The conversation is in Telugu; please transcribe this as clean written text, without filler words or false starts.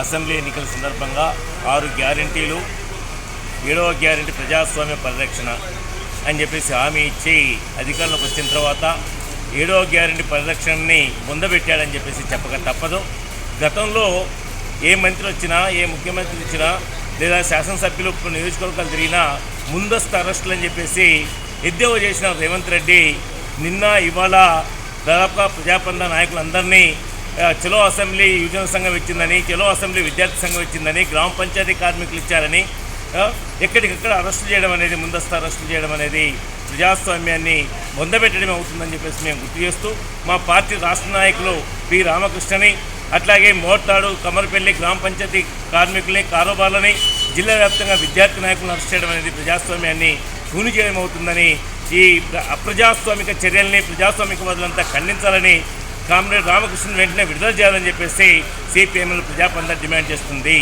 అసెంబ్లీ ఎన్నికల సందర్భంగా 6 గ్యారంటీలు 7వ గ్యారంటీ ప్రజాస్వామ్య పరిరక్షణ అని చెప్పేసి హామీ ఇచ్చి అధికారంలోకి వచ్చిన తర్వాత 7వ గ్యారంటీ పరిరక్షణని ముందబెట్టాడని చెప్పేసి చెప్పక తప్పదు. గతంలో ఏ మంత్రి వచ్చినా, ఏ ముఖ్యమంత్రి వచ్చినా, లేదా శాసనసభ్యులు నియోజకవర్గాలు తిరిగినా ముందస్తు అరెస్టులు అని చెప్పేసి ఎద్దేవా చేసిన రేవంత్ రెడ్డి నిన్న ఇవాళ దాదాపుగా ప్రజాపంద నాయకులందరినీ చలో అసెంబ్లీ యువజన సంఘం ఇచ్చిందని, చలో అసెంబ్లీ విద్యార్థి సంఘం ఇచ్చిందని, గ్రామ పంచాయతీ కార్మికులు ఇచ్చారని ఎక్కడికక్కడ అరెస్టు చేయడం అనేది, ముందస్తు అరెస్టు చేయడం అనేది ప్రజాస్వామ్యాన్ని పొందబెట్టడం అవుతుందని చెప్పేసి మేము గుర్తు చేస్తూ, మా పార్టీ రాష్ట్ర నాయకులు పి రామకృష్ణని, అట్లాగే మోర్తాడు కమరపల్లి గ్రామ పంచాయతీ కార్మికుల్ని, కారోబార్లని, జిల్లా వ్యాప్తంగా విద్యార్థి నాయకులను అరెస్ట్ చేయడం అనేది ప్రజాస్వామ్యాన్ని కూని చేయడం అవుతుందని, ఈ అప్రజాస్వామిక చర్యల్ని ప్రజాస్వామికవాదులంతా ఖండించాలని, కామ్రేడ్ రామకృష్ణన్ వెంటనే విడుదల చేయాలని చెప్పేసి సిపిఎంఎల్ ప్రజాపంద డిమాండ్ చేస్తుంది.